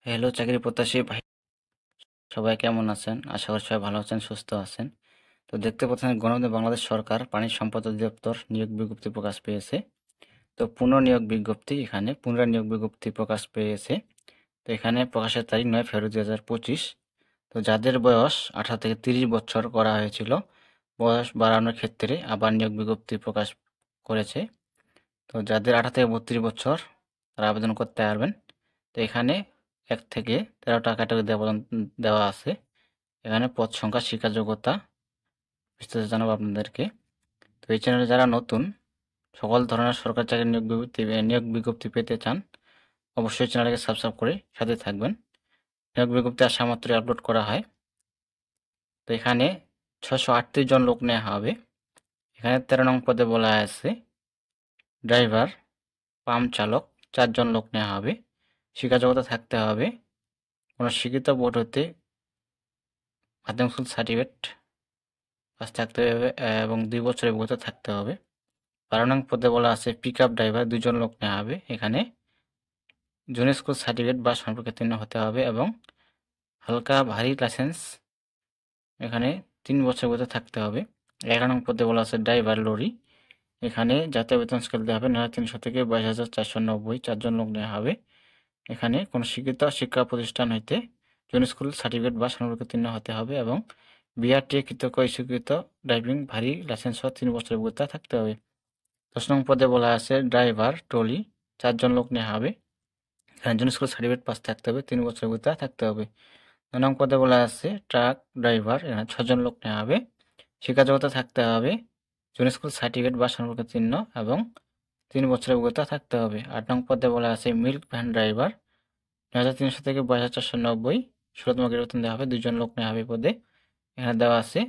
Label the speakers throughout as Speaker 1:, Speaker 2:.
Speaker 1: Hello চাকরি প্রত্যাশী ভাই, সবাই কেমন আছেন? আশা করি সবাই ভালো আছেন, সুস্থ আছেন। তো দেখতে পাচ্ছেন গণতন্ত্র বাংলাদেশ সরকার পানি সম্পদ অধিদপ্তর নিয়োগ বিজ্ঞপ্তি প্রকাশ পেয়েছে। তো পুনর্নিয়োগ বিজ্ঞপ্তি, এখানে পুনর্নিয়োগ বিজ্ঞপ্তি প্রকাশ পেয়েছে। তো এখানে প্রকাশের তারিখ 9 ফেব্রুয়ারি 2025। তো যাদের বয়স 18 থেকে 30 বছর করা হয়েছিল, বয়স বাড়ানোর ক্ষেত্রে আবার নিয়োগ বিজ্ঞপ্তি প্রকাশ করেছে। তো যাদের 18 থেকে 32 বছর তারা আবেদন করতে পারবেন। তো এখানে 1 থেকে 13টা ক্যাটাগরি দেওয়া আছে। এখানে পদ সংখ্যা, শিক্ষা যোগ্যতা বিস্তারিত জানাবো আপনাদেরকে। তো এই চ্যানেলে যারা নতুন, সকল ধরনের সরকারি চাকরির নিয়োগ বিজ্ঞপ্তি পেতে চান, অবশ্যই চ্যানেলটাকে সাবস্ক্রাইব করে সাথে থাকবেন। নিয়োগ বিজ্ঞপ্তি আসা মাত্রই আপলোড করা হয়। তো এখানে 638 জন লোক নেওয়া হবে। এখানে 13 নং পদে বলা আছে ড্রাইভার, পাম্প চালক 4 জন লোক নেওয়া হবে। শিক্ষা যোগ্যতা থাকতে হবে কোনো শিক্ষিত বোর্ড হতে মাধ্যমিক স্কুল সার্টিফিকেট পাস থাকতে হবে এবং 2 বছরের অভিজ্ঞতা থাকতে হবে। 12 নং পদে বলা আছে পিক আপ ড্রাইভার 2 জন লোক নেওয়া হবে। এখানে জুনিয়র স্কুল সার্টিফিকেট বা সম্পর্কোত্তীর্ণ হতে হবে এবং হালকা ভারী লাইসেন্স এখানে 3 বছরের অভিজ্ঞতা থাকতে হবে। 11 নং পদে বলা আছে ড্রাইভার লরি। এখানে জাতীয় বেতন স্কেল দেওয়া হবে 9,300 থেকে 22,490, 4 জন লোক নেওয়া হবে। এখানে কোনো শিক্ষিত শিক্ষা প্রতিষ্ঠান হইতে জুনিয়র স্কুল সার্টিফিকেট বা সম্পর্কোত্তীর্ণ হতে হবে এবং বিআরটিএ কৃতজ্ঞ স্বীকৃত ড্রাইভিং ভারী লাইসেন্স সহ 3 বছরের অভিজ্ঞতা থাকতে হবে। 10 নং পদে বলা আছে ড্রাইভার ট্রলি 4 জন লোক নেওয়া হবে। এখানে জুনিয়র স্কুল সার্টিফিকেট পাস থাকতে হবে, 3 বছরের অভিজ্ঞতা থাকতে হবে। 9 নং পদে বলা আছে ট্রাক ড্রাইভার, এখানে 6 জন লোক নেওয়া হবে। শিক্ষা যোগ্যতা থাকতে হবে জুনিয়র স্কুল সার্টিফিকেট বা সম্পর্কোত্তীর্ণ এবং 3 বছরের অভিজ্ঞতা থাকতে হবে। 8 নং পদে বলা আছে মিল্ক ভ্যান ড্রাইভার 9,300 থেকে 22,490, 16তম গ্রেড বেতন দেওয়া হবে। 2 জন লোক নেওয়া হবে পদে। এখানে দেওয়া আছে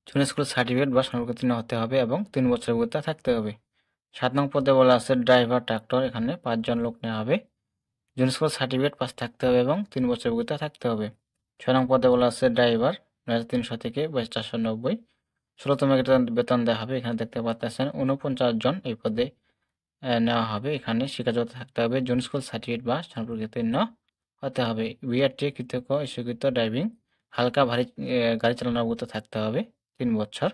Speaker 1: জুনিয়র স্কুল সার্টিফিকেট বা সম্পর্কোত্তীর্ণ হতে হবে এবং 3 বছরের অভিজ্ঞতা থাকতে হবে। 7 নং পদে বলা আছে ড্রাইভার ট্রাক্টর, এখানে 5 জন লোক নেওয়া হবে। জুনিয়র স্কুল সার্টিফিকেট পাস থাকতে হবে এবং 3 বছরের অভিজ্ঞতা থাকতে হবে। 6 নং পদে বলা আছে ড্রাইভার 9,300 থেকে 22,490, 16তম গ্রেড বেতন দেওয়া হবে। এখানে দেখতে পাচ্ছেন 49 জন এই পদে নেওয়া হবে। এখানে শিক্ষা যোগ্যতা থাকতে হবে জুনিয়র স্কুল সার্টিফিকেট বা সম্পর্কোত্তীর্ণ হতে হবে। বিআরটিএ কৃতজ্ঞ স্বীকৃত ড্রাইভিং হালকা ভারী গাড়ি চালানোর অভিজ্ঞতা থাকতে হবে 3 বছর।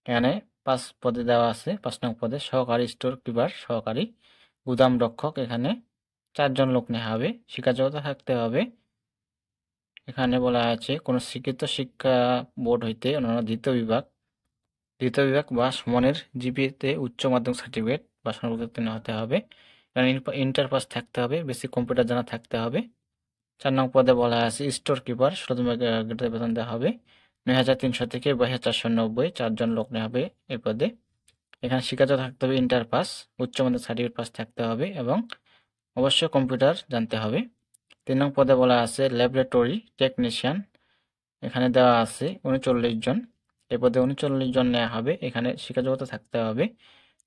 Speaker 1: এখানে 5 পদে দেওয়া আছে। 5 নং পদে সহকারী স্টোর কিপার, সহকারী গুদাম রক্ষক, এখানে 4 জন লোক নেওয়া হবে। শিক্ষা যোগ্যতা থাকতে হবে, এখানে বলা আছে কোনো স্বীকৃত শিক্ষা বোর্ড হইতে অন্যান্য দ্বিতীয় বিভাগ বা সমানের জিপিএতে উচ্চ মাধ্যমিক সার্টিফিকেট বা সম্পর্কোত্তীর্ণ হতে হবে। এখানে ইন্টার পাস থাকতে হবে, বেসিক কম্পিউটার জানা থাকতে হবে। 4 নং পদে বলা আছে স্টোর কিপার, 16তম গ্রেডের বেতন দেওয়া হবে 9,300 থেকে 22,490, 4 জন লোক নেওয়া হবে এই পদে। এখানে শিক্ষাযোগ্যতা থাকতে হবে ইন্টার পাস, উচ্চ মাধ্যমিক সার্টিফিকেট পাস থাকতে হবে এবং অবশ্যই কম্পিউটার জানতে হবে। 3 নং পদে বলা আছে ল্যাবরেটরি টেকনিশিয়ান, এখানে দেওয়া আছে 39 জন। এই পদে 39 জন নেওয়া হবে। এখানে শিক্ষাযোগ্যতা থাকতে হবে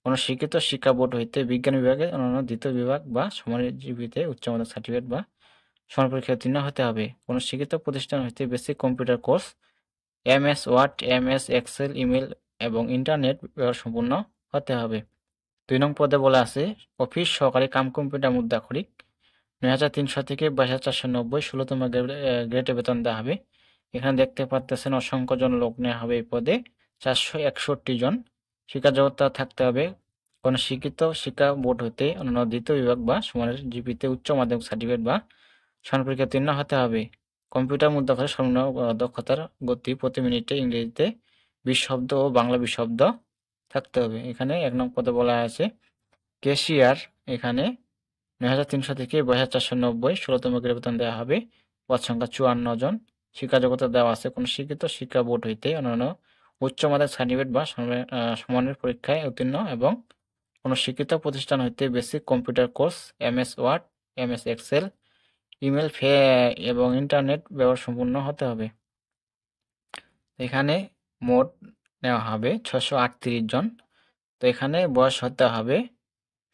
Speaker 1: কোনো শিক্ষিত শিক্ষা বোর্ড হইতে বিজ্ঞান বিভাগে অন্যান্য দ্বিতীয় বিভাগ বা সমানজীবীতে উচ্চ মাধ্যমিক সার্টিফিকেট বা সমান পরীক্ষায় উত্তীর্ণ হতে হবে। কোনো শিক্ষিত প্রতিষ্ঠান হইতে basic computer course, MS word, MS excel, email এবং ইন্টারনেট ব্যবহার সম্পূর্ণ হতে হবে। 2 নং পদে বলা আছে অফিস সহকারী কাম কম্পিউটার মুদ্রাক্ষরিক, 9,300 থেকে 22,490, 16তম গ্রেডে বেতন দেওয়া হবে। এখানে দেখতে পাচ্ছেন অসংখ্য জন লোক নেওয়া হবে এই পদে, 461 জন। শিক্ষা যোগ্যতা থাকতে হবে কোনো শিক্ষিত শিক্ষা বোর্ড হইতে অন্যান্য দ্বিতীয় বিভাগ বা সমানের জিপিতে উচ্চ মাধ্যমিক সার্টিফিকেট বা সমান পরীক্ষায় উত্তীর্ণ হতে হবে। কম্পিউটার মুদ্রাক্ষরে সর্বনিম্ন দক্ষতার গতি প্রতি মিনিটে ইংরেজিতে 20 শব্দ ও বাংলা 20 শব্দ থাকতে হবে। এখানে 1 নং পদে বলা আছে ক্যাশিয়ার, এখানে 9,300 থেকে 22,490, 16তম গ্রেড বেতন দেওয়া হবে। পদ সংখ্যা 54 জন। শিক্ষা যোগ্যতা দেওয়া আছে কোনো শিক্ষিত শিক্ষা বোর্ড হইতে অন্যান্য উচ্চ মাধ্যমিক সার্টিফিকেট বা সমানের পরীক্ষায় উত্তীর্ণ এবং কোনো শিক্ষিত প্রতিষ্ঠান হইতে basic computer course, MS word, MS excel, email এবং ইন্টারনেট ব্যবহার সম্পূর্ণ হতে হবে। এখানে মোট নেওয়া হবে 638 জন। তো এখানে বয়স হতে হবে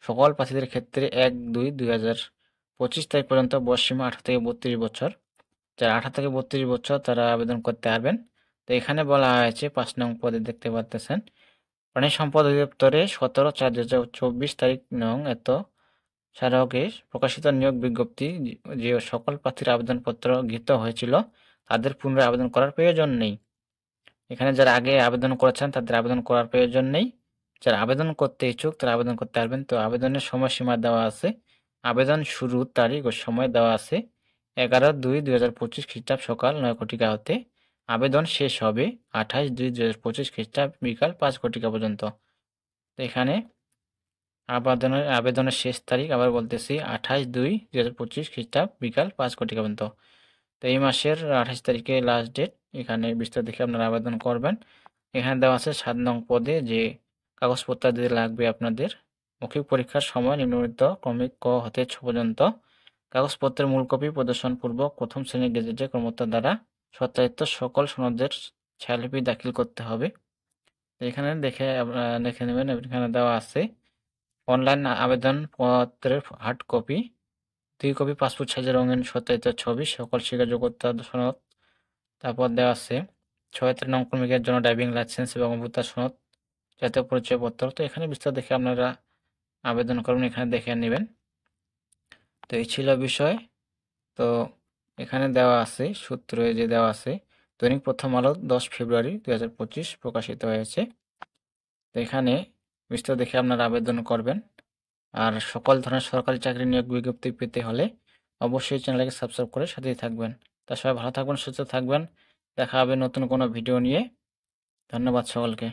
Speaker 1: সকল প্রার্থীদের ক্ষেত্রে 1/2/2025 তারিখ পর্যন্ত বয়স সীমা 18 থেকে 32 বছর। যারা 18 থেকে 32 বছর তারা আবেদন করতে পারবেন। তো এখানে বলা হয়েছে 5 নং পদে দেখতে পাচ্ছেন প্রাণী সম্পদ অধিদপ্তরে 17/4/2024 তারিখ নং এত স্মারকে প্রকাশিত নিয়োগ বিজ্ঞপ্তি যে সকল প্রার্থীর আবেদনপত্র গৃহীত হয়েছিল তাদের পুনরায় আবেদন করার প্রয়োজন নেই। এখানে যারা আগে আবেদন করেছেন তাদের আবেদন করার প্রয়োজন নেই। যারা আবেদন করতে ইচ্ছুক তারা আবেদন করতে পারবেন। তো আবেদনের সময়সীমা দেওয়া আছে। আবেদন শুরুর তারিখ ও সময় দেওয়া আছে 11/2/2025 খ্রিস্টাব্দ সকাল 9 ঘটিকা হতে। আবেদন শেষ হবে 28/2/2025 খ্রিস্টাব্দ বিকাল 5 ঘটিকা পর্যন্ত। তো এখানে আবেদনের শেষ তারিখ আবার বলতেছি 28/2/2025 খ্রিস্টাব্দ বিকাল 5 ঘটিকা পর্যন্ত। তো এই মাসের 28 তারিখে লাস্ট ডেট। এখানে বিস্তারিত দেখে আপনারা আবেদন করবেন। এখানে দেওয়া আছে 7 নং পদে যে কাগজপত্র দিতে লাগবে আপনাদের। মৌখিক পরীক্ষার সময় নিম্নলিখিত ক্রমিক ক হতে 6 পর্যন্ত কাগজপত্রের মূল কপি প্রদর্শনপূর্বক প্রথম শ্রেণীর গেজেটে কর্মকর্তা দ্বারা সত্যায়িত সকল সনদের ছায়ালিপি দাখিল করতে হবে। এখানে দেখে নেবেন। এখানে দেওয়া আছে অনলাইন আবেদনপত্রের হার্ড কপি, 2 কপি পাসপোর্ট সাইজের রঙিন সত্যায়িত ছবি, সকল শিক্ষাযোগ্যতা সনদ। তারপর দেওয়া আছে 76 নং কর্মীদের জন্য ড্রাইভিং লাইসেন্স এবং অভিজ্ঞতা সনদ, জাতীয় পরিচয়পত্র। তো এখানে বিস্তারিত দেখে আপনারা আবেদন করবেন, এখানে দেখে নেবেন। তো এই ছিল বিষয়। তো এখানে দেওয়া আছে সূত্র যে দেওয়া আছে দৈনিক প্রথম আলো 10 ফেব্রুয়ারি 2025 প্রকাশিত হয়েছে। তো এখানে বিস্তারিত দেখে আপনারা আবেদন করবেন। আর সকল ধরনের সরকারি চাকরি নিয়োগ বিজ্ঞপ্তি পেতে হলে অবশ্যই চ্যানেলকে সাবস্ক্রাইব করে সাথেই থাকবেন। তা সবাই ভালো থাকবেন, সুস্থ থাকবেন। দেখা হবে নতুন কোনো ভিডিও নিয়ে। ধন্যবাদ সকলকে।